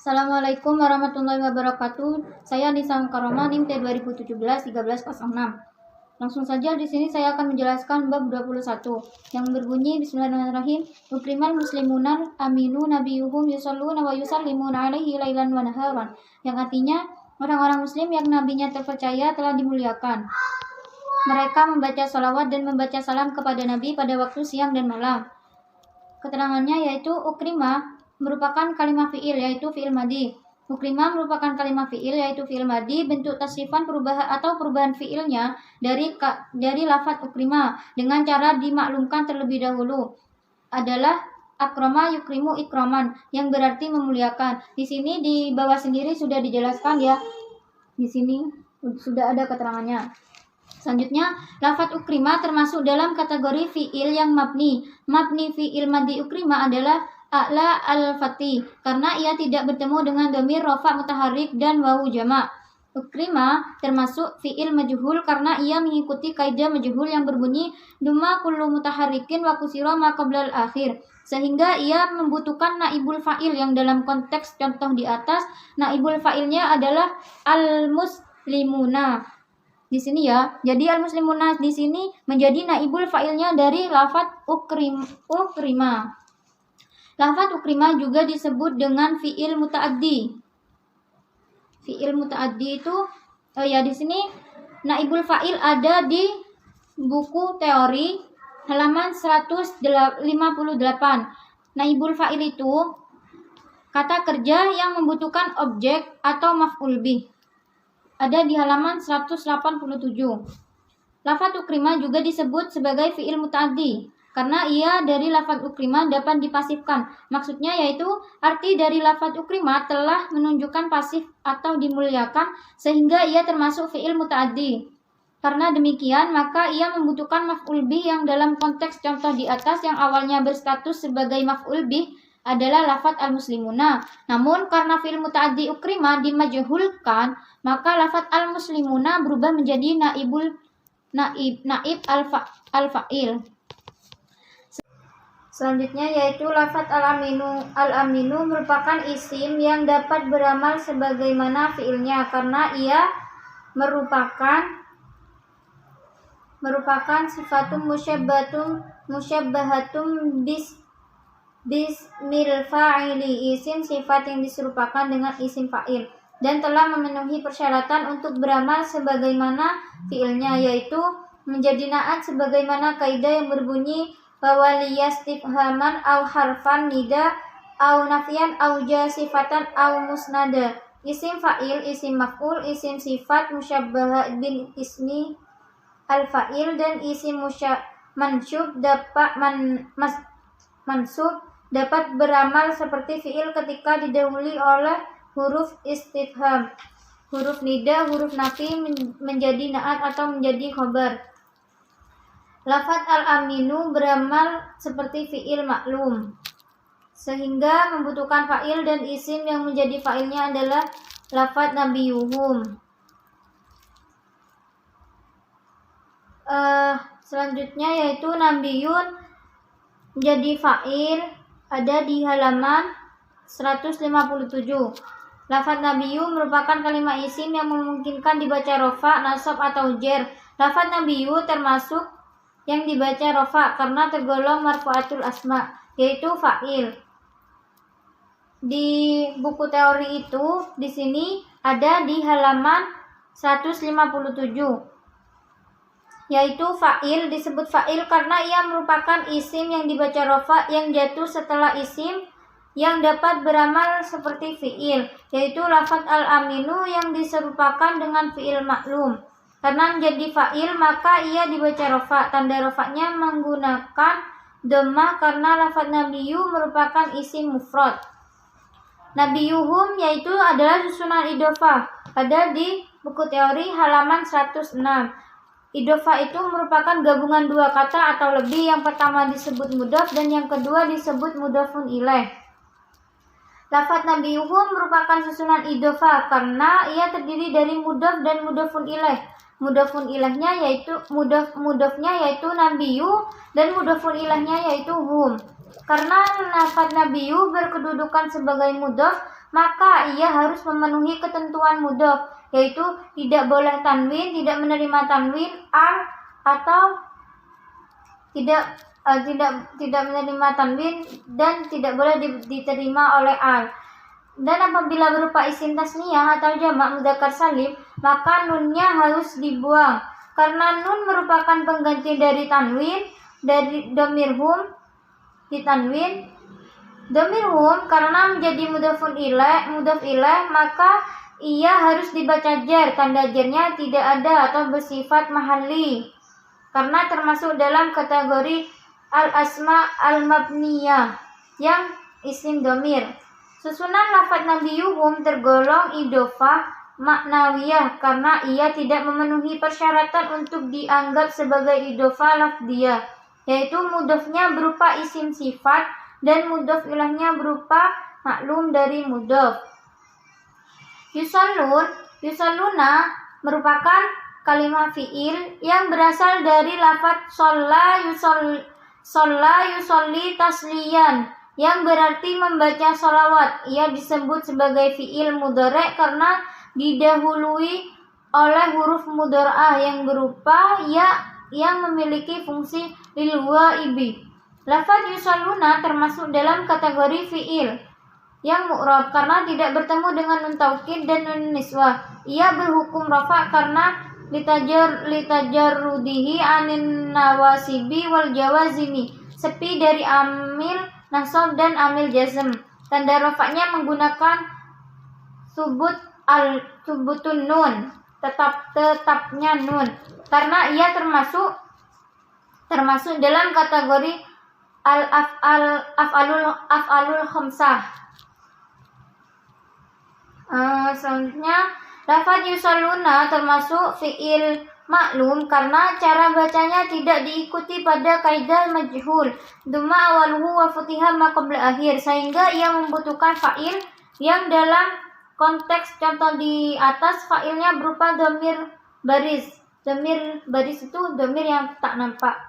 Assalamualaikum warahmatullahi wabarakatuh. Saya Nisa Mukarramah, NIM T 2017-1306. Langsung saja di sini saya akan menjelaskan bab 21 yang berbunyi Bismillahirrahmanirrahim. Ukrimal muslimunan aminu nabiyuhum yusalluna wa yusallimuna alaihi lailan wa naharan. Yang artinya orang-orang muslim yang nabinya terpercaya telah dimuliakan. Mereka membaca salawat dan membaca salam kepada nabi pada waktu siang dan malam. Keterangannya yaitu ukrima merupakan kalimat fi'il yaitu fi'il madi. Ukrima merupakan kalimat fi'il yaitu fi'il madi, bentuk tasrifan perubahan fi'ilnya dari lafaz ukrima dengan cara dimaklumkan terlebih dahulu adalah akrama yukrimu ikraman yang berarti memuliakan. Di sini di bawah sendiri sudah dijelaskan ya. Di sini sudah ada keterangannya. Selanjutnya, lafaz ukrima termasuk dalam kategori fi'il yang mabni. Mabni fi'il madi ukrima adalah a'la al-fati karena ia tidak bertemu dengan dhamir rafa mutaharrik dan wawu jamak. Ukrima termasuk fi'il majhul karena ia mengikuti kaidah majhul yang berbunyi dumma kullu mutaharrikin wa kusira ma qabla al-akhir, sehingga ia membutuhkan naibul fa'il yang dalam konteks contoh di atas naibul fa'ilnya adalah al-muslimuna. Di sini ya. Jadi al-muslimuna di sini menjadi naibul fa'ilnya dari lafaz ukrima. Lafaz ukrima juga disebut dengan fi'il muta'addi. Fi'il muta'addi itu di sini naibul fa'il ada di buku teori halaman 158. Naibul fa'il itu kata kerja yang membutuhkan objek atau maf'ul bih. Ada di halaman 187. Lafaz ukrima juga disebut sebagai fi'il muta'addi karena ia dari lafaz ukrima dapat dipasifkan. Maksudnya yaitu arti dari lafaz ukrima telah menunjukkan pasif atau dimuliakan sehingga ia termasuk fi'il muta'addi. Karena demikian maka ia membutuhkan maf'ul bih yang dalam konteks contoh di atas yang awalnya berstatus sebagai maf'ul bih adalah lafaz al-muslimuna. Namun karena fi'il muta'addi ukrima dimajhulkan, maka lafaz al-muslimuna berubah menjadi naib al-fa'il. Selanjutnya yaitu lafaz al-aminu. Al-aminu merupakan isim yang dapat beramal sebagaimana fi'ilnya karena ia merupakan sifatun musyabbahatum bismil fa'ili, isim sifat yang diserupakan dengan isim fa'il dan telah memenuhi persyaratan untuk beramal sebagaimana fi'ilnya, yaitu menjadi na'at sebagaimana kaidah yang berbunyi bahwa liyastifhaman au harfan nida au nafian au jasifatan au musnada. Isim fa'il, isim maf'ul, isim sifat musyabbah bin ismi al-fa'il dan isim mansub dapat beramal seperti fi'il ketika didahului oleh huruf istifham, huruf nida, huruf nafi menjadi na'at atau menjadi khobar. Lafaz al-aminu beramal seperti fi'il maklum sehingga membutuhkan fa'il dan isim yang menjadi fa'ilnya adalah lafaz nabiyuhum. Selanjutnya yaitu nabiyun menjadi fa'il ada di halaman 157. Lafaz nabiyu merupakan kalimat isim yang memungkinkan dibaca rofa, nasab atau jer. Lafaz nabiyu termasuk yang dibaca rofa karena tergolong marfu'atul asma, yaitu fa'il. Di buku teori itu di sini ada di halaman 157. Yaitu fa'il disebut fa'il karena ia merupakan isim yang dibaca rofa yang jatuh setelah isim yang dapat beramal seperti fi'il, yaitu lafaz al-aminu yang diserupakan dengan fi'il maklum. Karena menjadi fa'il maka ia dibaca rofa. Tanda rofanya menggunakan dhammah karena lafaz nabiyyu merupakan isim mufrad. Nabiyuhum yaitu adalah susunan idhofah. Ada di buku teori halaman 106. Idhofah itu merupakan gabungan dua kata atau lebih. Yang pertama disebut mudhaf dan yang kedua disebut mudhafun ilaih. Lafaz nabiyuhum merupakan susunan idhofah karena ia terdiri dari mudhaf dan mudhafun ilaih. Mudhafun ilaihnya yaitu mudhafnya yaitu nabiyyu dan mudhafun ilaihnya yaitu hum. Karena lafaz nabiyu berkedudukan sebagai mudhof, maka ia harus memenuhi ketentuan mudhof, yaitu tidak boleh tanwin, tidak menerima tanwin al, atau tidak menerima tanwin dan tidak boleh diterima oleh al. Dan apabila berupa isim tasniyah atau jamak mudzakkar salim, maka nunnya harus dibuang karena nun merupakan pengganti dari tanwin, dari dhamir hum ditanwin. Dhamir hum karena menjadi mudhof ilaih, maka ia harus dibaca jar, tanda jarnya tidak ada atau bersifat mahalli karena termasuk dalam kategori al-asma al-mabniyah yang isim dhamir. Susunan lafaz nabiyuhum tergolong idhofah maknawiyah karena ia tidak memenuhi persyaratan untuk dianggap sebagai idhofah lafdiyah, yaitu mudhofnya berupa isim sifat dan mudhof ilaihnya berupa maklum dari mudhof. Yusalluna merupakan kalimat fi'il yang berasal dari lafaz sholla yusolli tasliyan yang berarti membaca sholawat. Ia disebut sebagai fi'il mudhari karena didahului oleh huruf mudhara'ah yang berupa ya yang memiliki fungsi lil ghaibi. Lafaz yusalluna termasuk dalam kategori fi'il yang mu'rab karena tidak bertemu dengan nun taukid dan nun niswah. Ia berhukum rafa karena litajarrudihi anin nawasibi wal jawazimi, sepi dari amil nasab dan amil jazm. Tanda rafa'nya menggunakan subutun nun, tetapnya nun, karena ia termasuk dalam kategori af'alul khamsah. Selanjutnya lafaz yusalluna termasuk fi'il maklum karena cara bacanya tidak diikuti pada kaidah majhul dhamma awaluhu wa futiha ma qabla akhir, sehingga ia membutuhkan fa'il yang dalam konteks contoh di atas fa'ilnya berupa dhamir baris. Dhamir baris itu dhamir yang tak nampak,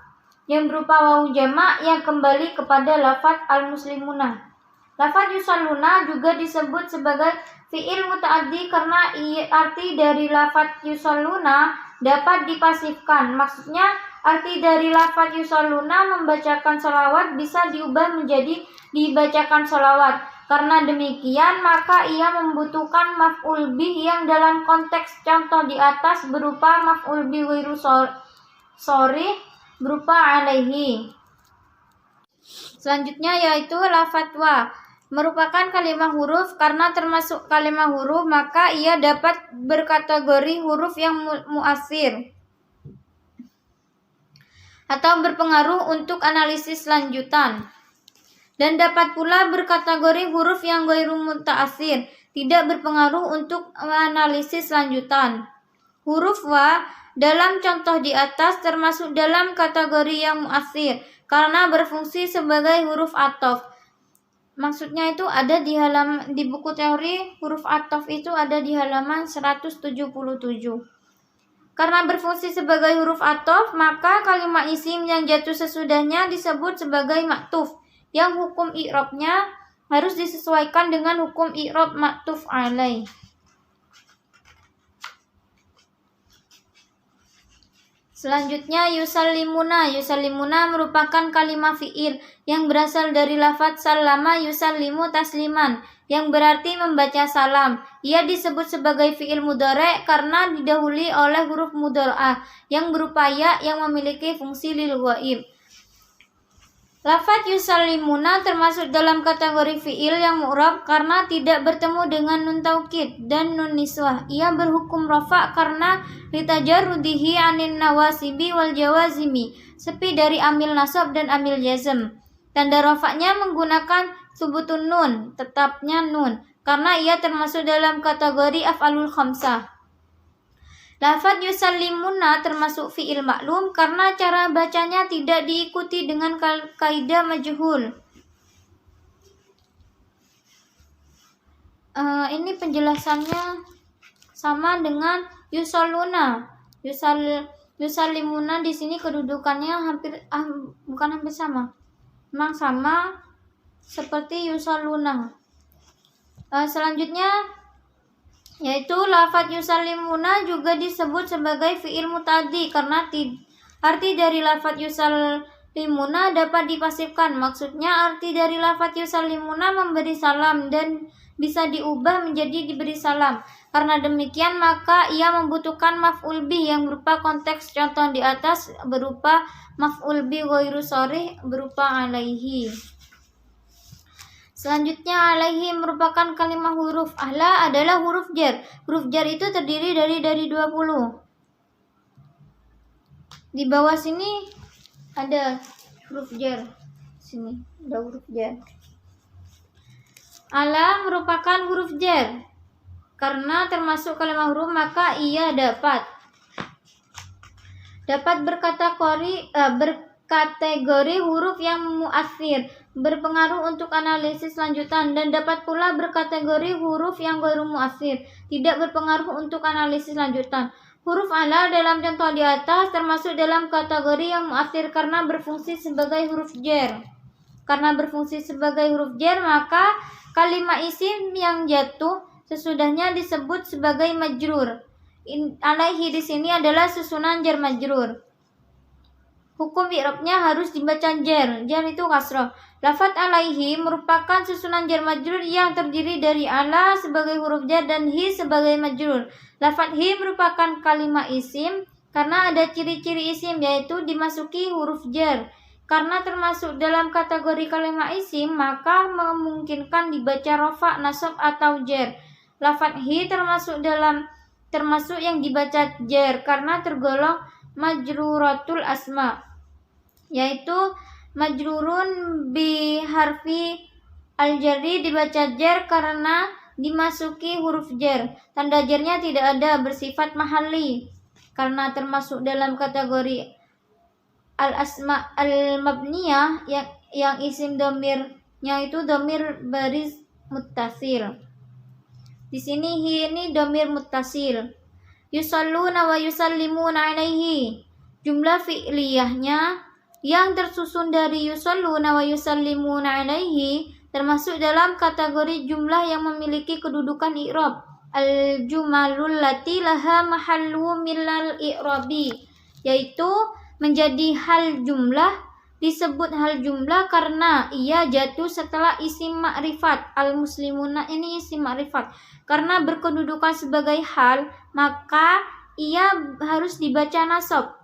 yang berupa wawu jamak yang kembali kepada lafaz al-muslimuna. Lafaz yusalluna juga disebut sebagai fi'il muta'addi karena arti dari lafaz yusalluna dapat dipasifkan. Maksudnya, arti dari lafaz yusalluna membacakan sholawat bisa diubah menjadi dibacakan sholawat. Karena demikian, maka ia membutuhkan maf'ul bih yang dalam konteks contoh di atas berupa maf'ul bih ghairu sharih berupa alaihi. Selanjutnya yaitu lafaz wa merupakan kalimat huruf karena termasuk kalimat huruf, maka ia dapat berkategori huruf yang mu'assir atau berpengaruh untuk analisis lanjutan, dan dapat pula berkategori huruf yang ghairu muta'assir, tidak berpengaruh untuk analisis lanjutan. Huruf wa dalam contoh di atas termasuk dalam kategori yang mu'assir karena berfungsi sebagai huruf athof. Maksudnya itu ada di buku teori huruf athof itu ada di halaman 177. Karena berfungsi sebagai huruf athof, maka kalimat isim yang jatuh sesudahnya disebut sebagai maktuf, yang hukum i'rabnya harus disesuaikan dengan hukum i'rab maktuf alaih. Selanjutnya yusallimuna. Yusallimuna merupakan kalimat fi'il yang berasal dari lafaz sallama yusallimu tasliman yang berarti membaca salam. Ia disebut sebagai fi'il mudhari karena didahului oleh huruf mudhara'ah yang berupa ya yang memiliki fungsi lil ghaib. Lafaz yusallimuna termasuk dalam kategori fi'il yang mu'rab karena tidak bertemu dengan nun taukid dan nun niswah. Ia berhukum rafa karena litajarrudihi anin nawasibi wal jawazimi, sepi dari amil nasab dan amil jazm. Tanda rafa'nya menggunakan subutun nun, tetapnya nun, karena ia termasuk dalam kategori af'alul khamsah. Lafaz yusallimuna termasuk fi'il maklum karena cara bacanya tidak diikuti dengan kaidah majhul. Ini penjelasannya sama dengan yusalluna. Yusallimuna di sini kedudukannya bukan hampir sama. memang sama seperti yusalluna. Selanjutnya yaitu lafaz yusallimuna juga disebut sebagai fi'il muta'addi karena arti dari lafaz yusallimuna dapat dipasifkan. Maksudnya arti dari lafaz yusallimuna memberi salam dan bisa diubah menjadi diberi salam. Karena demikian maka ia membutuhkan maf'ul bih yang berupa konteks contoh di atas berupa maf'ul bih ghairu sharih berupa alaihi. Selanjutnya alaihi merupakan kalimat huruf. Ahla adalah huruf jar. Huruf jar itu terdiri dari 20. Di bawah sini ada huruf jar. Sini ada huruf jar. Ala merupakan huruf jar. Karena termasuk kalimat huruf maka ia dapat berkategori huruf yang mu'athir, berpengaruh untuk analisis lanjutan, dan dapat pula berkategori huruf yang ghairu mu'athir, tidak berpengaruh untuk analisis lanjutan. Huruf ala dalam contoh di atas termasuk dalam kategori yang mu'athir karena berfungsi sebagai huruf jar. Karena berfungsi sebagai huruf jar, maka kalimat isim yang jatuh sesudahnya disebut sebagai majrur. Alaihi di sini adalah susunan jar majrur. Hukum i'rabnya harus dibaca jar. Jar itu kasrah. Lafaz alaihi merupakan susunan jar majrur yang terdiri dari ala sebagai huruf jar dan hi sebagai majrur. Lafaz hi merupakan kalimat isim karena ada ciri-ciri isim yaitu dimasuki huruf jar. Karena termasuk dalam kategori kalimat isim maka memungkinkan dibaca rafa, nasab atau jar. Lafaz hi termasuk yang dibaca jar karena tergolong majruratul asma, yaitu majrurun bi harfi al-jarri dibaca jar karena dimasuki huruf jar. Tanda jarnya tidak ada, bersifat mahalli karena termasuk dalam kategori al-asma al-mabniyah yang isim domirnya itu domir baris muttasil. Di sini hi ini domir muttasil. Yusalluna wa yusallimuna alaihi. Jumlah fi'liyahnya yang tersusun dari yusalluna wa yusallimuna alaihi termasuk dalam kategori jumlah yang memiliki kedudukan i'rab. Al-jumalul lati laha mahallu minal i'rabi, yaitu menjadi hal jumlah. Disebut hal jumlah karena ia jatuh setelah isim ma'rifat. Al-muslimuna ini isim ma'rifat. Karena berkedudukan sebagai hal, maka ia harus dibaca nasab.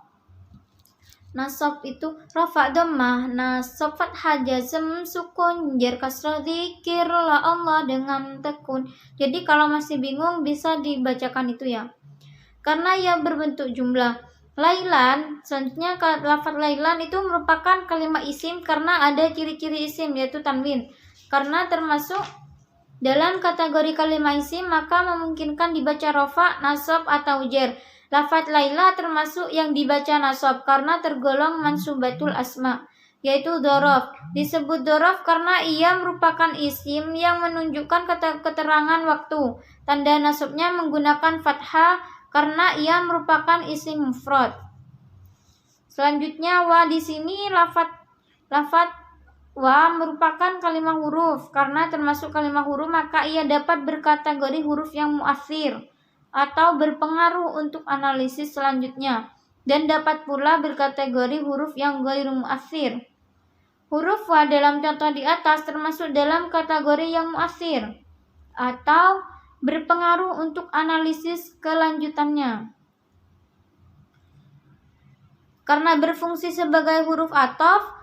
Nasab itu rafa dhammah, nasab fathah, jazm sukun, jar kasrah, dzikir la Allah dengan tekun. Jadi kalau masih bingung bisa dibacakan itu ya. Karena ia berbentuk jumlah. Lailan, selanjutnya lafaz lailan itu merupakan kalimat isim karena ada ciri-ciri isim yaitu tanwin. Karena termasuk dalam kategori kalimat isim maka memungkinkan dibaca rafa, nasab atau jar. Lafaz laila termasuk yang dibaca nasab karena tergolong mansubatul asma, yaitu dzaraf. Disebut dzaraf karena ia merupakan isim yang menunjukkan keterangan waktu. Tanda nasabnya menggunakan fathah karena ia merupakan isim mufrad. Selanjutnya wa di sini lafaz wa merupakan kalimat huruf. Karena termasuk kalimat huruf maka ia dapat berkategori huruf yang mu'athir atau berpengaruh untuk analisis selanjutnya, dan dapat pula berkategori huruf yang ghairu mu'athir. Huruf wa dalam contoh di atas termasuk dalam kategori yang mu'athir atau berpengaruh untuk analisis kelanjutannya. Karena berfungsi sebagai huruf ataf,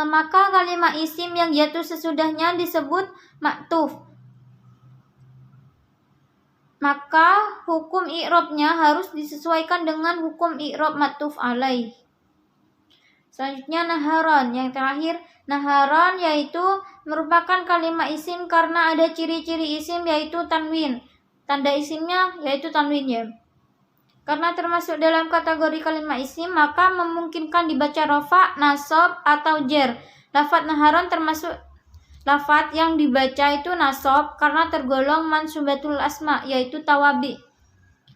maka kalimat isim yang jatuh sesudahnya disebut ma'tuf. Maka hukum i'rabnya harus disesuaikan dengan hukum i'rab ma'tuf alaih. Selanjutnya naharon, yang terakhir naharon yaitu merupakan kalimat isim karena ada ciri-ciri isim yaitu tanwin. Tanda isimnya yaitu tanwin ya. Karena termasuk dalam kategori kalimat isim maka memungkinkan dibaca rafa, nasab atau jar. Lafaz naharon termasuk lafaz yang dibaca itu nasab karena tergolong mansubatul asma yaitu tawabi.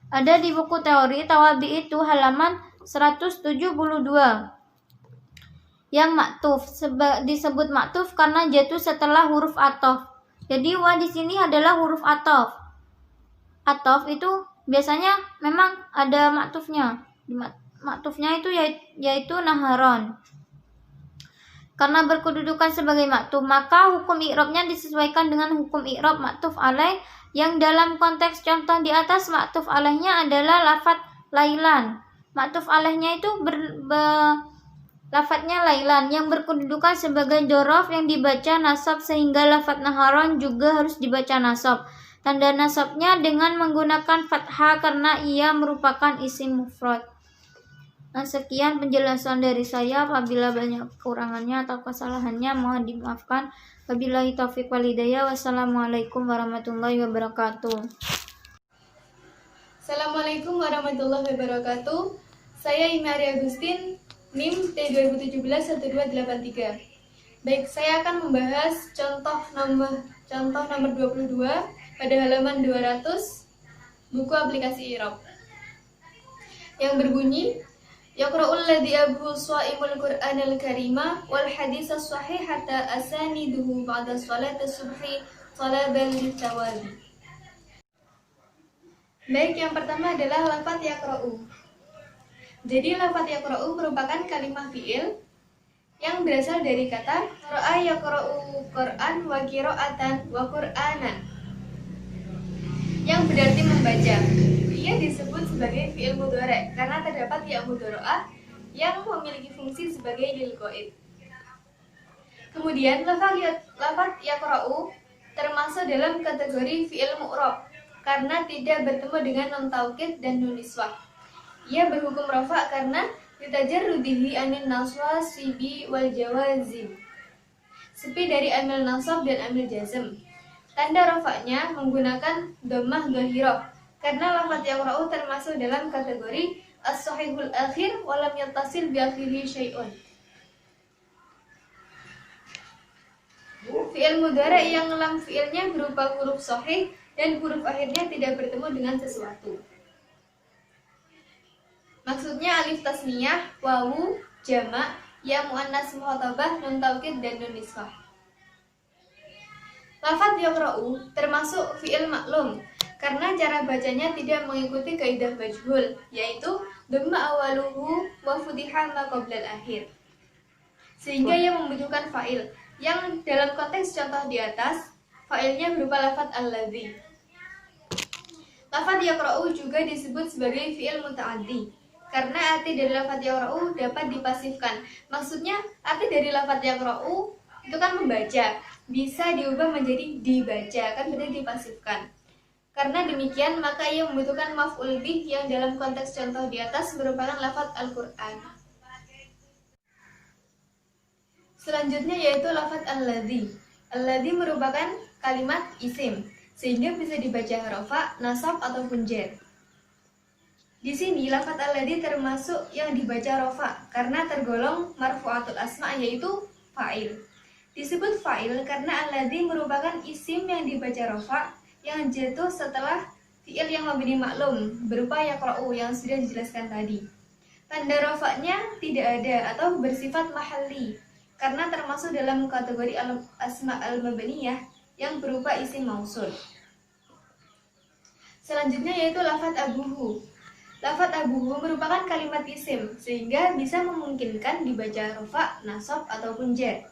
Ada di buku teori tawabi itu halaman 172. yang maktuf. Disebut maktuf karena jatuh setelah huruf athof. Jadi wa di sini adalah huruf athof. Athof itu biasanya memang ada maktufnya. Maktufnya itu yaitu naharon. Karena berkedudukan sebagai maktuf, maka hukum i'rabnya disesuaikan dengan hukum i'rab maktuf alaih yang dalam konteks contoh di atas maktuf alaihnya adalah lafadz lailan. Maktuf alaihnya itu lafadznya lailan yang berkedudukan sebagai dzaraf yang dibaca nasab, sehingga lafadz naharon juga harus dibaca nasab. Tanda nasabnya dengan menggunakan fathah karena ia merupakan isim mufrad. Nah, sekian penjelasan dari saya. Apabila banyak kekurangannya atau kesalahannya mohon dimaafkan. Wabillahi taufiq wal hidayah. Wassalamualaikum warahmatullahi wabarakatuh. Assalamualaikum warahmatullahi wabarakatuh. Saya Imari Agustin, NIM T20171283. Baik, saya akan membahas contoh nomor 22 pada halaman 200 buku aplikasi i'rab yang berbunyi Yaqra'ul ladzi abhu shaimul Qur'anal karima wal hadits sahihata asaniduhu ba'da sholati subhi talaban litawali. Baik, yang pertama adalah lafadz yaqra'u. Jadi lafadz yaqra'u merupakan kalimat fi'il yang berasal dari kata ra'a yaqra'u Qur'an wa qira'atan wa Qur'anan, yang berarti membaca. Ia disebut sebagai fi'il mudhari' karena terdapat ya mudhari'ah yang memiliki fungsi sebagai lil ghaib. Kemudian lafadz yaqra'u termasuk dalam kategori fi'il mu'rab karena tidak bertemu dengan nun taukid dan nun niswah. Ia berhukum rafa karena litajarrudihi anin naswa sibi wal jawazim, sepi dari amil nasab dan amil jazm. Tanda rafa'nya menggunakan dhammah dhahirah karena lafadz yaqra'u termasuk dalam kategori as-sahihul akhir wa lam yattasil bi akhirihi syai'un. Fi'il mudhari' yang lam fi'ilnya berupa huruf sahih dan huruf akhirnya tidak bertemu dengan sesuatu. Maksudnya alif tasniyah, wawu, jamak, ya muannas mukhatabah, nun taukid dan nun niswah. Lafadz yaqra'u termasuk fi'il maklum karena cara bacanya tidak mengikuti kaidah majhul, yaitu dhamma awaluhu wa futihah ma qabla al-akhir, sehingga ia membutuhkan fa'il yang dalam konteks contoh di atas fa'ilnya berupa lafadz alladzi. Lafadz yaqra'u juga disebut sebagai fi'il muta'addi karena arti dari lafadz yaqra'u dapat dipasifkan. Maksudnya arti dari lafadz yaqra'u itu kan membaca, bisa diubah menjadi dibaca, kan berarti dipasifkan. Karena demikian maka ia membutuhkan maf'ul bih yang dalam konteks contoh di atas merupakan lafadz Al-Qur'an. Selanjutnya yaitu lafadz alladzi. Alladzi merupakan kalimat isim sehingga bisa dibaca rafa, nasab ataupun jar. Di sini lafadz alladzi termasuk yang dibaca rafa karena tergolong marfu'atul asma, yaitu fa'il. Disebut fa'il karena alladzi merupakan isim yang dibaca rafa yang jatuh setelah fi'il yang mabni maklum berupa yaqra'u yang sudah dijelaskan tadi. Tanda rafa'nya tidak ada atau bersifat mahalli karena termasuk dalam kategori asma al-mabniyah yang berupa isim mausul. Selanjutnya yaitu lafadz abuhu. Lafadz abuhu merupakan kalimat isim sehingga bisa memungkinkan dibaca rafa, nasab ataupun jar.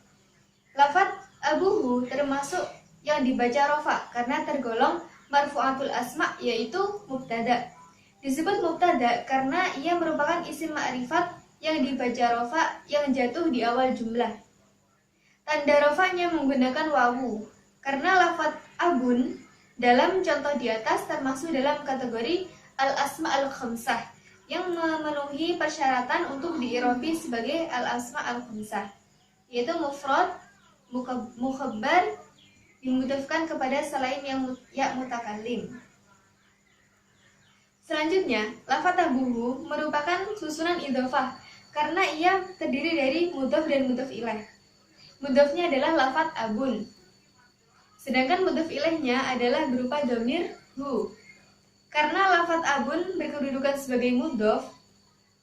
Lafadz abuhu termasuk yang dibaca rafa karena tergolong marfu'atul asma, yaitu mubtada. Disebut mubtada karena ia merupakan isim ma'rifat yang dibaca rafa yang jatuh di awal jumlah. Tanda rafanya menggunakan wawu karena lafadz abun dalam contoh di atas termasuk dalam kategori al-asma al-khamsah yang memenuhi persyaratan untuk diirobi sebagai al-asma al-khamsah, yaitu mufrad, mukhabbar, dimudafkan kepada selain yang ya mutakallim. Selanjutnya, lafadz abuhu merupakan susunan idhofah karena ia terdiri dari mudhaf dan mudhaf ilaih. Mudhafnya adalah lafadz abun, sedangkan mudhaf ilaihnya adalah berupa dhamir hu. Karena lafadz abun berkedudukan sebagai mudhaf,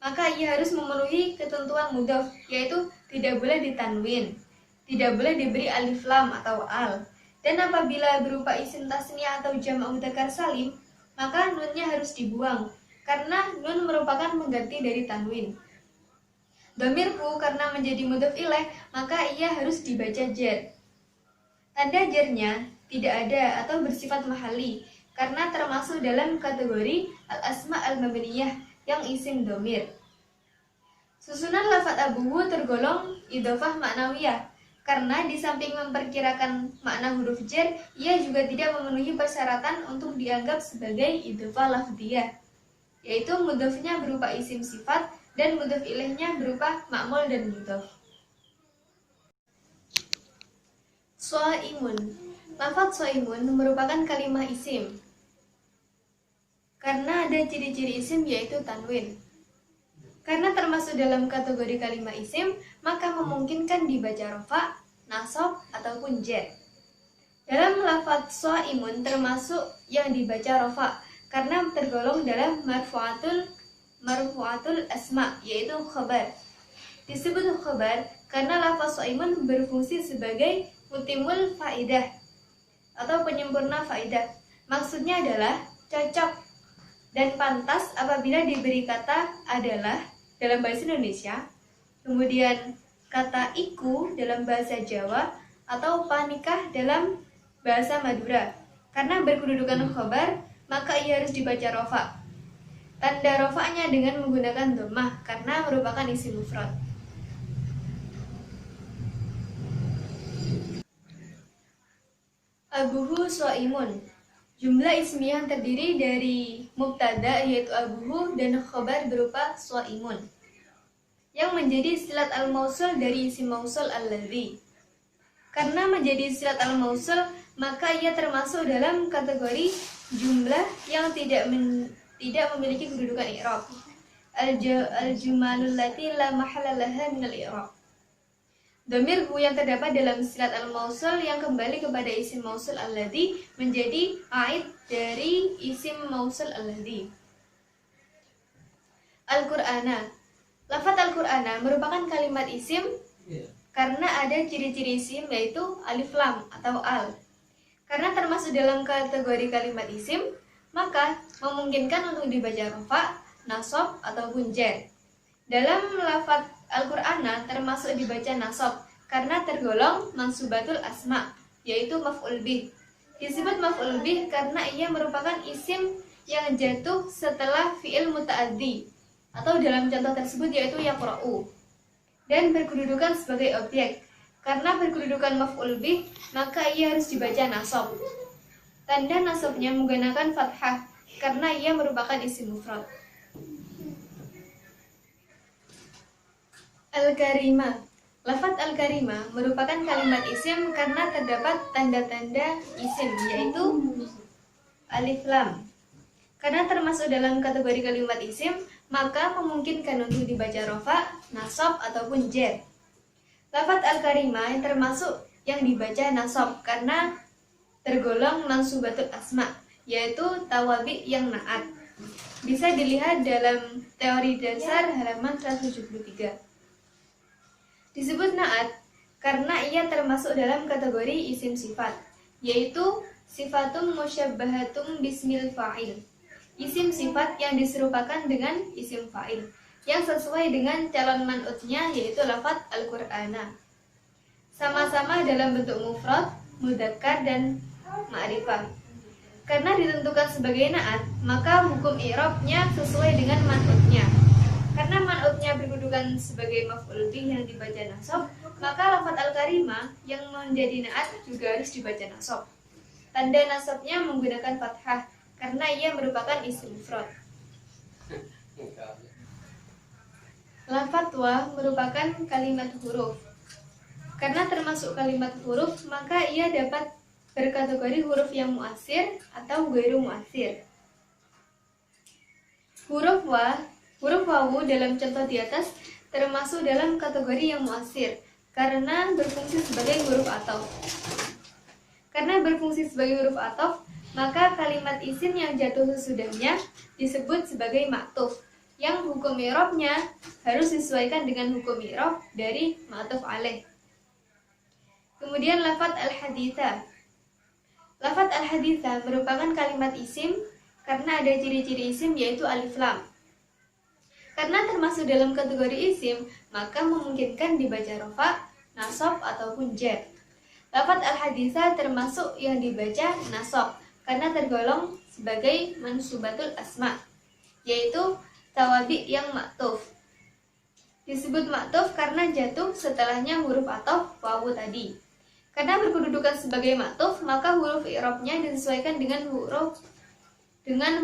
maka ia harus memenuhi ketentuan mudhaf, yaitu tidak boleh ditanwin, tidak boleh diberi alif lam atau al. Dan apabila berupa isim tasniah atau jamak mudzakkar salim, maka nunnya harus dibuang karena nun merupakan pengganti dari tanwin. Dhamirku karena menjadi mudhof ilaih, maka ia harus dibaca jar. Tanda jarnya tidak ada atau bersifat mahali karena termasuk dalam kategori al-asma al-mabniyah yang isim dhamir. Susunan lafadz abuhu tergolong idhofah ma'nawiyah karena di samping memperkirakan makna huruf jar, ia juga tidak memenuhi persyaratan untuk dianggap sebagai idhofah lafdhiyah, yaitu mudhofnya berupa isim sifat dan mudhof ilaihnya berupa ma'mul dan mudhof. Shaimun. Lafadz shaimun merupakan kalimah isim karena ada ciri-ciri isim yaitu tanwin. Karena termasuk dalam kategori kalimah isim, maka memungkinkan dibaca rafa, nasab, ataupun jar. Dalam lafadz shaimun termasuk yang dibaca rafa karena tergolong dalam marfu'atul asma, yaitu khabar. Disebut khabar karena lafaz shaimun berfungsi sebagai mutimul faidah atau penyempurna faidah. Maksudnya adalah cocok dan pantas apabila diberi kata adalah dalam bahasa Indonesia, kemudian kata iku dalam bahasa Jawa, atau panikah dalam bahasa Madura. Karena berkedudukan khabar, maka ia harus dibaca rafa. Tanda rofa'nya dengan menggunakan dhammah karena merupakan isim mufrad. Abuhu shaimun. Jumlah ismiyah terdiri dari mubtada yaitu abuhu dan khabar berupa shaimun yang menjadi silat al-mausul dari isim mausul alladzi. Karena menjadi silat al-mausul, maka ia termasuk dalam kategori jumlah yang tidak memiliki kedudukan i'rab. Al-jumalul lati la mahalla laha minal i'rab. Dhamir hu yang terdapat dalam silat al-mausul yang kembali kepada isim mausul alladzi menjadi aid dari isim mausul alladzi. Al-Qur'ana. Lafadz Al-Qur'ana merupakan kalimat isim karena ada ciri-ciri isim yaitu alif lam atau al. Karena termasuk dalam kategori kalimat isim, maka memungkinkan untuk dibaca rafa, nasab, ataupun jar. Dalam lafadz Al-Qur'ana termasuk dibaca nasab karena tergolong mansubatul asma, yaitu maf'ul bih. Disebut maf'ul bih karena ia merupakan isim yang jatuh setelah fi'il muta'addi, atau dalam contoh tersebut yaitu yaqra'u, dan berkedudukan sebagai objek. Karena berkedudukan maf'ul bih, maka ia harus dibaca nasab. Tanda nasabnya menggunakan fathah karena ia merupakan isim mufrad. Al-Karimah. Lafadz Al-Karimah merupakan kalimat isim karena terdapat tanda-tanda isim yaitu alif lam. Karena termasuk dalam kategori kalimat isim, maka memungkinkan untuk dibaca rafa, nasab, ataupun jar. Lafadz Al-Karimah yang termasuk yang dibaca nasab karena tergolong mansubatul asma, yaitu tawabi yang naat. Bisa dilihat dalam teori dasar halaman 173. Disebut naat karena ia termasuk dalam kategori isim sifat, yaitu sifatum musyabbahatum bismil fa'il. Isim sifat yang diserupakan dengan isim fa'il yang sesuai dengan calon man'utnya yaitu lafadz Al-Qur'ana. Sama-sama dalam bentuk mufrad, mudzakkar, dan ma'rifah. Karena ditentukan sebagai naat, maka hukum i'rabnya sesuai dengan man'utnya. Karena man'utnya berkedudukan sebagai maf'ul bih yang dibaca nasab, maka lafadz Al-Karimah yang menjadi naat juga harus dibaca nasab. Tanda nasabnya menggunakan fathah karena ia merupakan isim mufrad. Lafadz wa merupakan kalimat huruf. Karena termasuk kalimat huruf, maka ia dapat berkategori huruf yang mu'assir atau ghairu mu'assir. Huruf wawu dalam contoh di atas termasuk dalam kategori yang mu'assir karena berfungsi sebagai huruf ataf. Karena berfungsi sebagai huruf ataf, maka kalimat isim yang jatuh sesudahnya disebut sebagai maktuf. yang hukum i'rabnya harus disesuaikan dengan hukum i'rab dari ma'tuf alaih. Kemudian lafadz al-haditsa. Lafadz al-haditsa merupakan kalimat isim karena ada ciri-ciri isim yaitu alif lam. Karena termasuk dalam kategori isim, maka memungkinkan dibaca rafa, nasab ataupun jar. Lafadz al-haditsa termasuk yang dibaca nasab karena tergolong sebagai mansubatul asma, yaitu tawabi yang maktuf. Disebut maktuf karena jatuh setelahnya huruf ataf wawu tadi. Karena berkedudukan sebagai maktuf, maka huruf i'rabnya disesuaikan dengan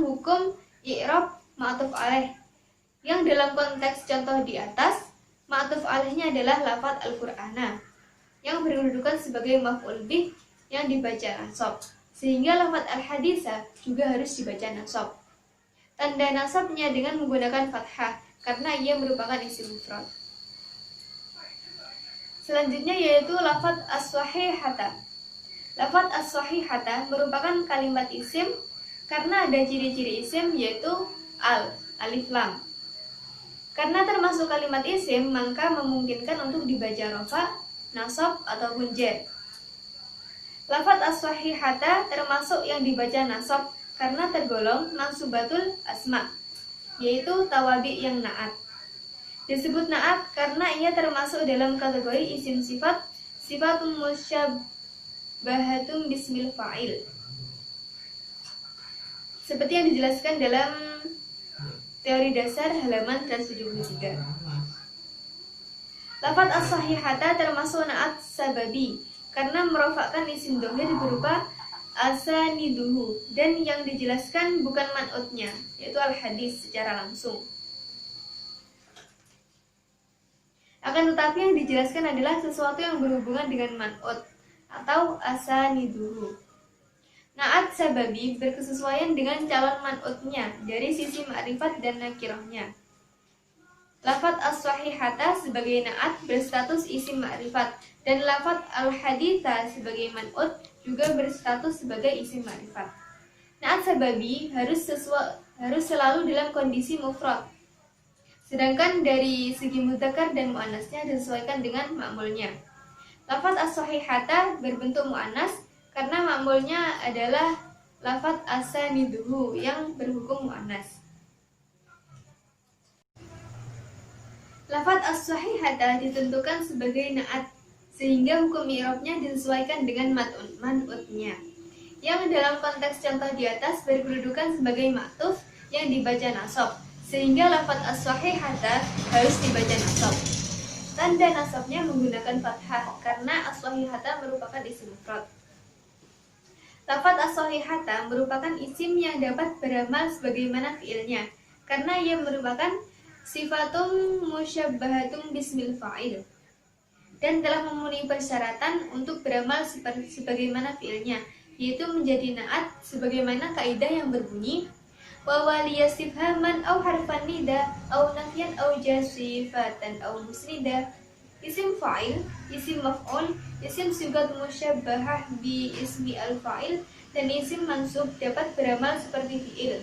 hukum i'rab ma'tuf alaih. Yang dalam konteks contoh di atas, ma'tuf alaihnya adalah lafadz al-Qur'ana yang berkedudukan sebagai maf'ul bih yang dibaca nasab. Sehingga lafadz al-haditsa juga harus dibaca nasab. Tanda nasabnya dengan menggunakan fathah karena ia merupakan isim mufrad. Selanjutnya yaitu lafadz as-sahihata. Lafadz as-sahihata merupakan kalimat isim karena ada ciri-ciri isim yaitu alif lam. Karena termasuk kalimat isim, maka memungkinkan untuk dibaca rafa, nasab ataupun jar. Lafadz as-sahihata termasuk yang dibaca nasab karena tergolong mansubatul asma, yaitu tawabi yang na'at. Disebut na'at karena ia termasuk dalam kategori isim sifat, sifatun musyabbahatun bismil fa'il. Seperti yang dijelaskan dalam teori dasar halaman 173. Lafadz as-sahihata termasuk na'at sababi karena merofakkan isim dhohir berupa asaniduhu dan yang dijelaskan bukan man'utnya, yaitu al-hadis secara langsung. Akan tetapi yang dijelaskan adalah sesuatu yang berhubungan dengan man'ut atau asaniduhu. Na'at sababi berkesesuaian dengan calon man'utnya dari sisi ma'rifat dan nakirahnya. Lafadz as-sahihata sebagai na'at berstatus isim ma'rifat dan lafadz al-haditsa sebagai man'ut juga berstatus sebagai isim ma'rifat. Na'at sababi harus selalu dalam kondisi mufrad. Sedangkan dari segi mudzakkar dan muannasnya disesuaikan dengan ma'mulnya. Lafadz as-sahihata berbentuk muannas karena ma'mulnya adalah lafadz asaniduhu yang berhukum muannas. Lafadz as-sahihata ditentukan sebagai na'at sehingga hukum i'rabnya disesuaikan dengan man'utnya. Yang dalam konteks contoh di atas berkedudukan sebagai maktuf yang dibaca nasab, sehingga lafadz as-sahihata harus dibaca nasab. Tanda nasabnya menggunakan fathah karena as-sahihata merupakan isim mufrad. Lafadz as-sahihata merupakan isim yang dapat beramal sebagaimana fiilnya karena ia merupakan sifatun musyabbahatun bismil fa'il dan telah memenuhi persyaratan untuk beramal sebagaimana fiilnya, yaitu menjadi na'at sebagaimana kaidah yang berbunyi wa waliyastifhaman aw harfan nida aw nafyan aw jasifatan aw musnida. Isim fa'il, isim maf'ul, isim sigat musyabbahah bi ismi al-fa'il, dan isim mansub dapat beramal seperti fi'il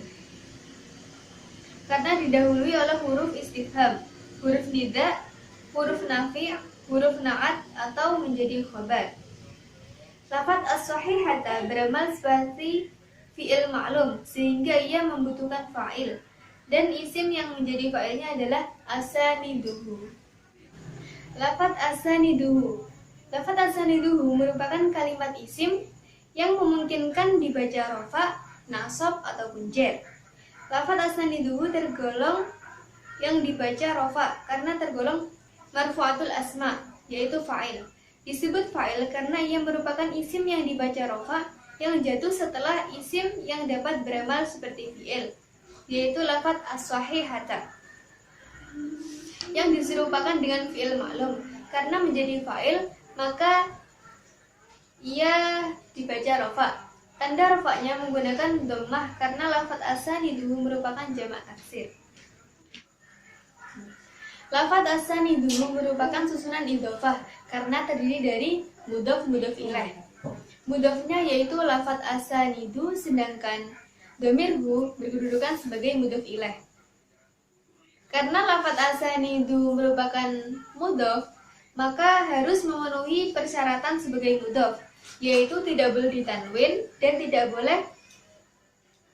karena didahului oleh huruf istifham, huruf nida, huruf nafi', huruf na'at atau menjadi khabar. Lafadz as-sahihata beramal seperti fi'il ma'lum sehingga ia membutuhkan fa'il dan isim yang menjadi fa'ilnya adalah asaniduhu. Lafadz asaniduhu. Lafadz asaniduhu merupakan kalimat isim yang memungkinkan dibaca rafa, nasab ataupun jar. Lafadz asaniduhu tergolong yang dibaca rafa karena tergolong marfu'atul asma, yaitu fa'il. Disebut fa'il karena ia merupakan isim yang dibaca rafa yang jatuh setelah isim yang dapat beramal seperti fi'il, yaitu lafadz as-sahihata yang diserupakan dengan fi'il maklum. Karena menjadi fa'il, maka ia dibaca rafa. Tanda rafanya menggunakan dhammah karena lafadz asaniduhu merupakan jamak taksir. Lafadz asaniduhu merupakan susunan idhofah karena terdiri dari mudhof ilaih. Mudhofnya yaitu lafadz asanidu, sedangkan dhamir hu berkedudukan sebagai mudhof ilaih. Karena lafadz asanidu merupakan mudhof, maka harus memenuhi persyaratan sebagai mudhof, yaitu tidak boleh ditanwin dan tidak boleh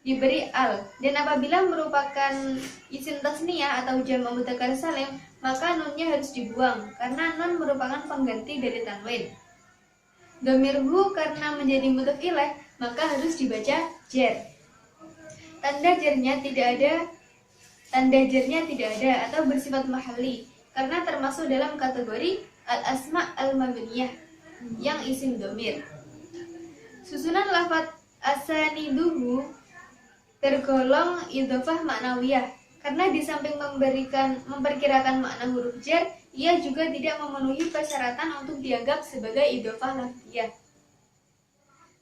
diberi al. Dan apabila merupakan isim tasniyah atau jamak mudzakkar salim, maka nunnya harus dibuang karena nun merupakan pengganti dari tanwin. Dhamirhu karena menjadi mudhof ilaih, maka harus dibaca jar. Tanda jarnya tidak ada atau bersifat mahalli karena termasuk dalam kategori al-asma al-mabniyah yang isim dhamir. Susunan lafadz asaniduhu tergolong idhofah maknawiyah karena di samping memperkirakan makna huruf jar, ia juga tidak memenuhi persyaratan untuk dianggap sebagai idhofah lafziyah,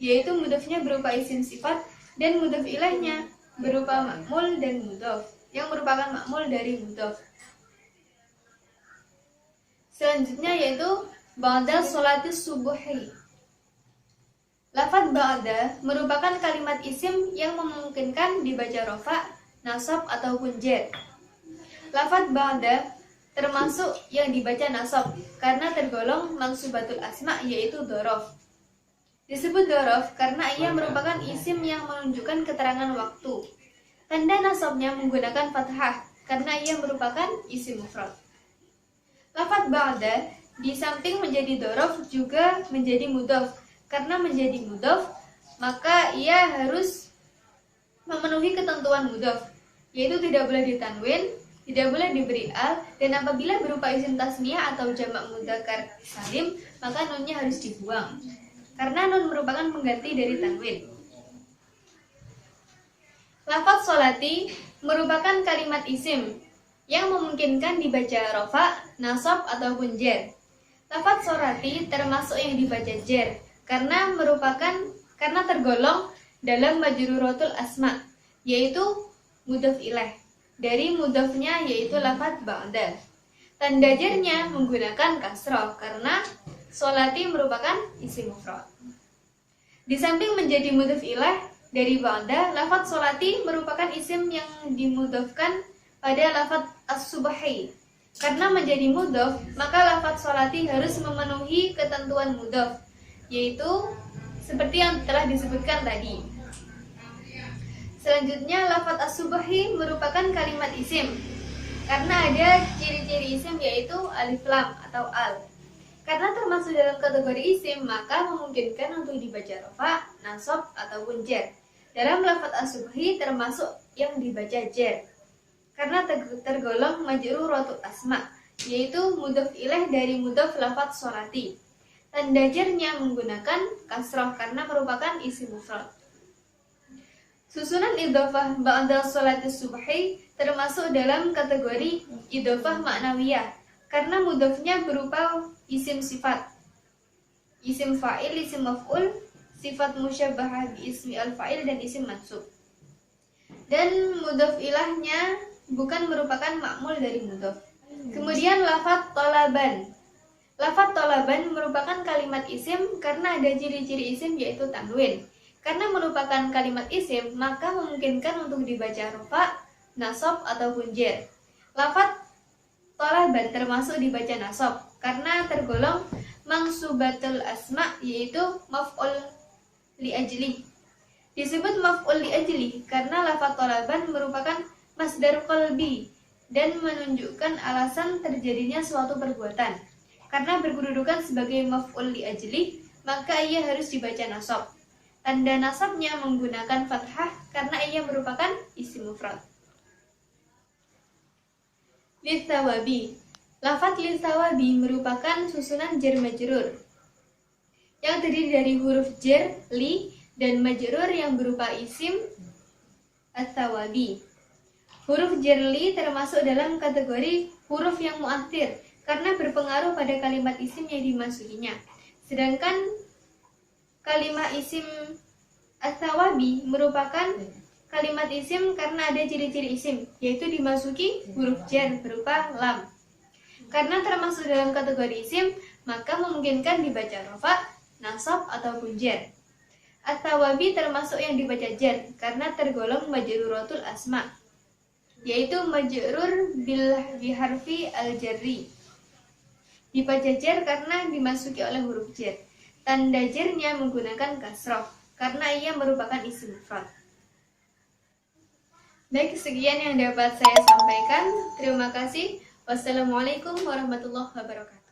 yaitu mudhofnya berupa isim sifat dan mudhof ilaihnya berupa ma'mul dan mudhof yang merupakan ma'mul dari mudhof. Selanjutnya yaitu ba'da sholatis subuhi. Lafadz ba'da merupakan kalimat isim yang memungkinkan dibaca rofa, nasab ataupun jar. Lafadz ba'da termasuk yang dibaca nasab karena tergolong mansubatul asma, yaitu dhorof. Disebut dhorof karena ia merupakan isim yang menunjukkan keterangan waktu. Tanda nasabnya menggunakan fathah karena ia merupakan isim mufrad. Lafadz ba'da di samping menjadi dhorof juga menjadi mudhof. Karena menjadi mudhof, maka ia harus memenuhi ketentuan mudhof, yaitu tidak boleh ditanwin, tidak boleh diberi al, dan apabila berupa isim tasniyah atau jamak mudzakkar salim, maka nunnya harus dibuang karena nun merupakan pengganti dari tanwin. Lafadz sholati merupakan kalimat isim yang memungkinkan dibaca rofa, nasab ataupun jar. Lafadz sholati termasuk yang dibaca jar karena tergolong dalam majruratul asma, yaitu mudhof ilaih. Dari mudhofnya yaitu lafadz ba'da. Tanda jarnya menggunakan kasroh karena sholati merupakan isim mufrad. Di samping menjadi mudhof ilaih dari ba'da, lafadz sholati merupakan isim yang dimudhofkan pada lafadz as-subhi. Karena menjadi mudhof, maka lafadz sholati harus memenuhi ketentuan mudhof, yaitu seperti yang telah disebutkan tadi. Selanjutnya lafadz as-subhi merupakan kalimat isim karena ada ciri-ciri isim yaitu alif lam atau al. Karena termasuk dalam kategori isim, maka memungkinkan untuk dibaca rofa, nasab ataupun jar. Dalam lafadz as-subhi termasuk yang dibaca jar karena tergolong majruratul asma, yaitu mudhof ilaih dari mudhof lafadz sholati. Tanda jarnya menggunakan kasroh karena merupakan isim mufrad. Susunan idhofah ba'da sholatis subhi termasuk dalam kategori idhofah maknawiyah karena mudhofnya berupa isim sifat, isim fa'il, isim maf'ul, sifat musyabbahah bi ismi al-fa'il dan isim mansub. Dan mudhof ilahnya bukan merupakan ma'mul dari mudhof. Kemudian lafadz talaban. Lafadz talaban merupakan kalimat isim karena ada ciri-ciri isim yaitu tanwin. Karena merupakan kalimat isim, maka memungkinkan untuk dibaca rofa, nasab ataupun jar. Lafadz talaban termasuk dibaca nasab karena tergolong mansubatul asma, yaitu maf'ul li ajli. Disebut maf'ul li ajli karena lafadz talaban merupakan masdar qalbi dan menunjukkan alasan terjadinya suatu perbuatan. Karena berkedudukan sebagai maf'ul li ajli, maka ia harus dibaca nasab. Tanda nasabnya menggunakan fathah karena ia merupakan isim mufrad. Litsawabi. Lafadz litsawabi merupakan susunan jar majrur yang terdiri dari huruf jar, li, dan majrur yang berupa isim at-tsawabi. Huruf jar li termasuk dalam kategori huruf yang mu'athir karena berpengaruh pada kalimat isim yang dimasukinya. Sedangkan kalimat isim at-tsawabi merupakan kalimat isim karena ada ciri-ciri isim, yaitu dimasuki huruf jar berupa lam. Karena termasuk dalam kategori isim, maka memungkinkan dibaca rofa, nasab ataupun jar. At-tsawabi termasuk yang dibaca jar karena tergolong majruratul asma. yaitu majrur biharfi al-jarri. Dipajajar karena dimasuki oleh huruf jar. Tanda jarnya menggunakan kasroh karena ia merupakan isim mufrad. Baik, sekian yang dapat saya sampaikan. Terima kasih. Wassalamualaikum warahmatullahi wabarakatuh.